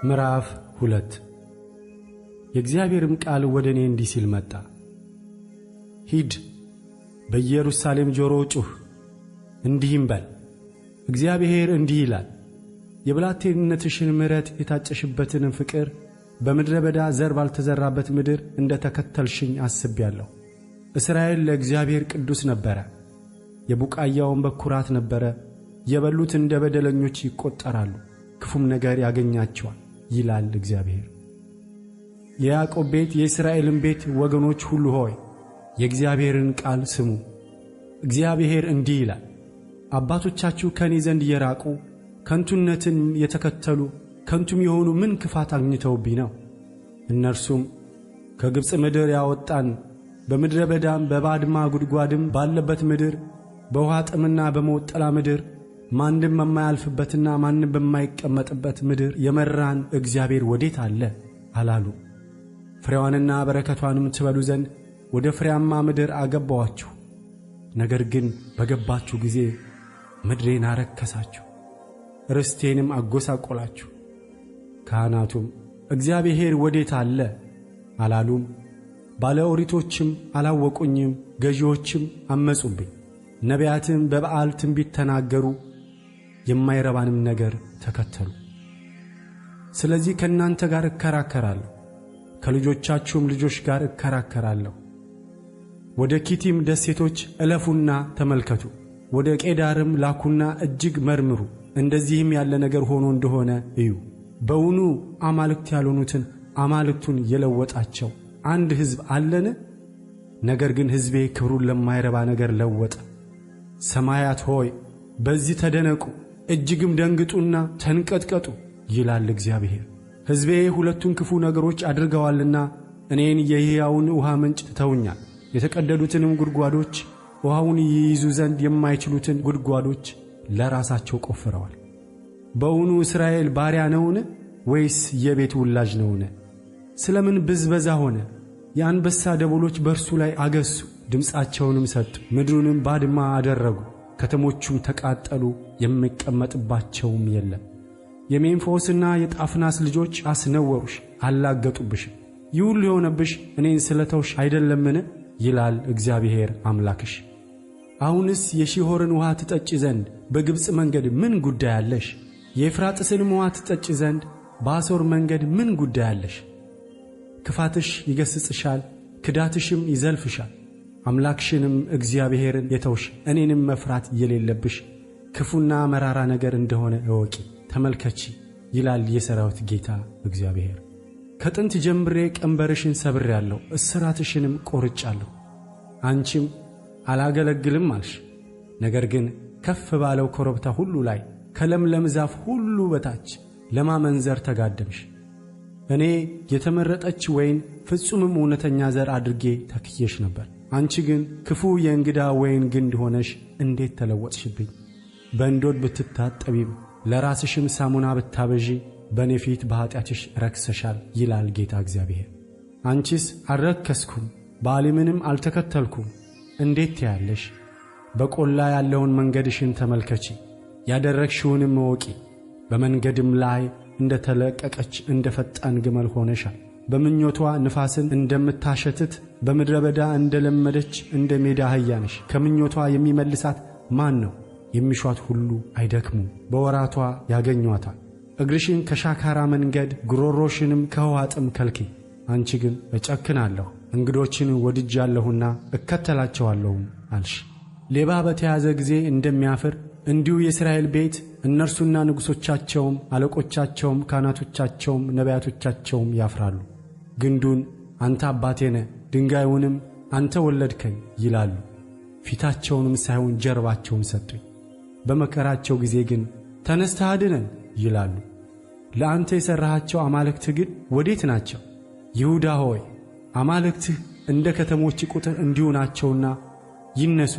ምዕራፍ 2 የእግዚአብሔርም ቃል ወደ እኔ እንዲህ ሲል መጣ። ሂድ፣ በኢየሩሳሌም ጆሮ ጩኽ፣ እንዲህም በል፣ እግዚአብሔር እንዲህ ይላል፣ የብላቴንነትሽን ምሕረት የታጨሽበትን ፍቅር በምድረ በዳ ዘር ባልተዘራበት ምድር እንደ ተከተልሽኝ አስቤአለሁ። እስራኤል ለእግዚአብሔር ቅዱስ ነበረ፣ የቡቃያውን በኩራት ነበረ። የበሉት እንደ በደለኞች ይቈጠራሉ፣ ክፉም ነገር ያገኛቸዋል ይላል እግዚአብሔር። የያዕቆብ ቤት የእስራኤልም ቤት ወገኖች ሁሉ ሆይ የእግዚአብሔርን ቃል ስሙ። እግዚአብሔር እንዲህ ይላል፣ አባቶቻችሁ ከእኔ ዘንድ የራቁ ከንቱነትን የተከተሉ ከንቱም የሆኑ ምን ክፋት አግኝተውብኝ ነው? እነርሱም ከግብፅ ምድር ያወጣን በምድረ በዳም በባድማ ጉድጓድም ባለበት ምድር በውሃ ጥምና በሞት ጥላ ምድር ማንም በማያልፍበትና ማንም በማይቀመጥበት ምድር የመራን እግዚአብሔር ወዴት አለ አላሉ። ፍሬዋንና በረከቷንም ትበሉ ዘንድ ወደ ፍሬያማ ምድር አገባዋችሁ። ነገር ግን በገባችሁ ጊዜ ምድሬን አረከሳችሁ፣ ርስቴንም አጎሳቆላችሁ። ካህናቱም እግዚአብሔር ወዴት አለ አላሉም። ባለ ኦሪቶችም አላወቁኝም። ገዢዎችም አመጹብኝ። ነቢያትም በበዓል ትንቢት ተናገሩ፣ የማይረባንም ነገር ተከተሉ። ስለዚህ ከእናንተ ጋር እከራከራለሁ፣ ከልጆቻችሁም ልጆች ጋር እከራከራለሁ። ወደ ኪቲም ደሴቶች እለፉና ተመልከቱ፣ ወደ ቄዳርም ላኩና እጅግ መርምሩ። እንደዚህም ያለ ነገር ሆኖ እንደሆነ እዩ። በውኑ አማልክት ያልሆኑትን አማልክቱን የለወጣቸው አንድ ሕዝብ አለን? ነገር ግን ሕዝቤ ክብሩን ለማይረባ ነገር ለወጠ። ሰማያት ሆይ በዚህ ተደነቁ፣ እጅግም ደንግጡና ተንቀጥቀጡ ይላል እግዚአብሔር። ሕዝቤ ሁለቱን ክፉ ነገሮች አድርገዋልና እኔን የሕያውን ውሃ ምንጭ ትተውኛል። የተቀደዱትንም ጉድጓዶች ውሃውን ይይዙ ዘንድ የማይችሉትን ጉድጓዶች ለራሳቸው ቆፍረዋል። በውኑ እስራኤል ባሪያ ነውን? ወይስ የቤት ውላጅ ነውን? ስለምን ብዝበዛ ሆነ? የአንበሳ ደቦሎች በእርሱ ላይ አገሱ፣ ድምፃቸውንም ሰጡ። ምድሩንም ባድማ አደረጉ፣ ከተሞቹም ተቃጠሉ፣ የሚቀመጥባቸውም የለም። የሜምፎስና የጣፍናስ ልጆች አስነወሩሽ፣ አላገጡብሽም። ይህ ሁሉ የሆነብሽ እኔን ስለተውሽ አይደለምን? ይላል እግዚአብሔር አምላክሽ። አሁንስ የሺሖርን ውሃ ትጠጪ ዘንድ በግብፅ መንገድ ምን ጉዳይ አለሽ? የኤፍራጥስንም ውሃ ትጠጪ ዘንድ በአሦር መንገድ ምን ጉዳይ አለሽ? ክፋትሽ ይገሥጽሻል፣ ክዳትሽም ይዘልፍሻል። አምላክሽንም እግዚአብሔርን የተውሽ እኔንም መፍራት የሌለብሽ ክፉና መራራ ነገር እንደሆነ እወቂ፣ ተመልከቺ ይላል የሠራዊት ጌታ እግዚአብሔር። ከጥንት ጀምሬ ቀንበርሽን ሰብሬአለሁ፣ እስራትሽንም ቈርጫለሁ። አንቺም አላገለግልም አልሽ። ነገር ግን ከፍ ባለው ኮረብታ ሁሉ ላይ ከለምለም ዛፍ ሁሉ በታች ለማመንዘር ተጋደምሽ። እኔ የተመረጠች ወይን ፍጹምም እውነተኛ ዘር አድርጌ ተክዬሽ ነበር። አንቺ ግን ክፉ የእንግዳ ወይን ግንድ ሆነሽ እንዴት ተለወጥሽብኝ! በእንዶድ ብትታጠቢም ለራስሽም ሳሙና ብታበዢ በእኔ ፊት በኀጢአትሽ ረክሰሻል ይላል ጌታ እግዚአብሔር። አንቺስ አልረከስኩም፣ በአሊምንም አልተከተልኩም እንዴት ትያለሽ? በቈላ ያለውን መንገድሽን ተመልከቺ፣ ያደረግሽውንም እወቂ። በመንገድም ላይ እንደ ተለቀቀች እንደ ፈጣን ግመል ሆነሻል። በምኞቷ ንፋስን እንደምታሸትት በምድረ በዳ እንደ ለመደች እንደ ሜዳ አህያ ነሽ። ከምኞቷ የሚመልሳት ማን ነው? የሚሿት ሁሉ አይደክሙም፣ በወራቷ ያገኟታል። እግርሽን ከሻካራ መንገድ ጉሮሮሽንም ከውኃ ጥም ከልኪ። አንቺ ግን እጨክናለሁ፣ እንግዶችን ወድጃለሁና እከተላቸዋለሁም አልሽ። ሌባ በተያዘ ጊዜ እንደሚያፍር እንዲሁ የእስራኤል ቤት እነርሱና ንጉሶቻቸውም አለቆቻቸውም ካህናቶቻቸውም ነቢያቶቻቸውም ያፍራሉ። ግንዱን አንተ አባቴ ነህ፣ ድንጋዩንም አንተ ወለድከኝ ይላሉ። ፊታቸውንም ሳይሆን ጀርባቸውን ሰጡኝ። በመከራቸው ጊዜ ግን ተነስተህ አድነን ይላሉ። ለአንተ የሠራሃቸው አማልክትህ ግን ወዴት ናቸው? ይሁዳ ሆይ አማልክትህ እንደ ከተሞች ቁጥር እንዲሁ ናቸውና ይነሱ፣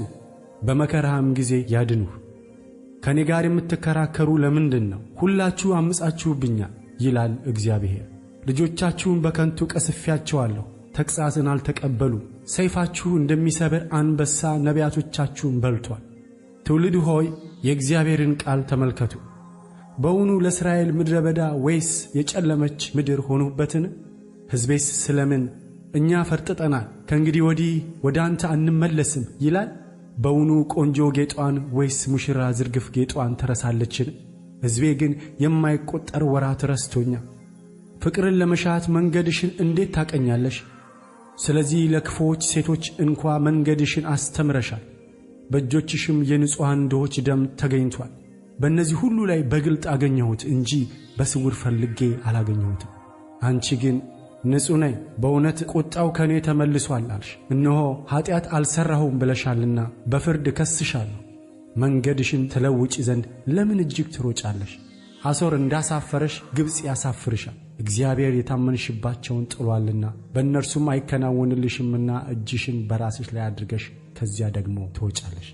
በመከራህም ጊዜ ያድኑህ። ከእኔ ጋር የምትከራከሩ ለምንድን ነው? ሁላችሁ አምጻችሁብኛል ይላል እግዚአብሔር። ልጆቻችሁን በከንቱ ቀስፌአቸዋለሁ፣ ተግሣጽን አልተቀበሉም። ሰይፋችሁ እንደሚሰብር አንበሳ ነቢያቶቻችሁን በልቶአል። ትውልድ ሆይ የእግዚአብሔርን ቃል ተመልከቱ። በውኑ ለእስራኤል ምድረ በዳ ወይስ የጨለመች ምድር ሆኑበትን? ሕዝቤስ ስለምን እኛ ፈርጥጠናል ከእንግዲህ ወዲህ ወደ አንተ አንመለስም ይላል? በውኑ ቆንጆ ጌጧን ወይስ ሙሽራ ዝርግፍ ጌጧን ትረሳለችን? ሕዝቤ ግን የማይቆጠር ወራት ረስቶኛል። ፍቅርን ለመሻት መንገድሽን እንዴት ታቀኛለሽ? ስለዚህ ለክፉዎች ሴቶች እንኳ መንገድሽን አስተምረሻል፣ በእጆችሽም የንጹሐን ድሆች ደም ተገኝቷል። በእነዚህ ሁሉ ላይ በግልጥ አገኘሁት እንጂ በስውር ፈልጌ አላገኘሁትም። አንቺ ግን ንጹሕ ነኝ፣ በእውነት ቁጣው ከእኔ ተመልሶአል አልሽ። እነሆ ኀጢአት አልሠራሁም ብለሻልና በፍርድ እከስሻለሁ። መንገድሽን ትለውጪ ዘንድ ለምን እጅግ ትሮጫለሽ? አሦር እንዳሳፈረሽ ግብጽ ያሳፍርሻል። እግዚአብሔር የታመንሽባቸውን ጥሎአልና በእነርሱም አይከናወንልሽምና እጅሽን በራስሽ ላይ አድርገሽ ከዚያ ደግሞ ትወጫለሽ።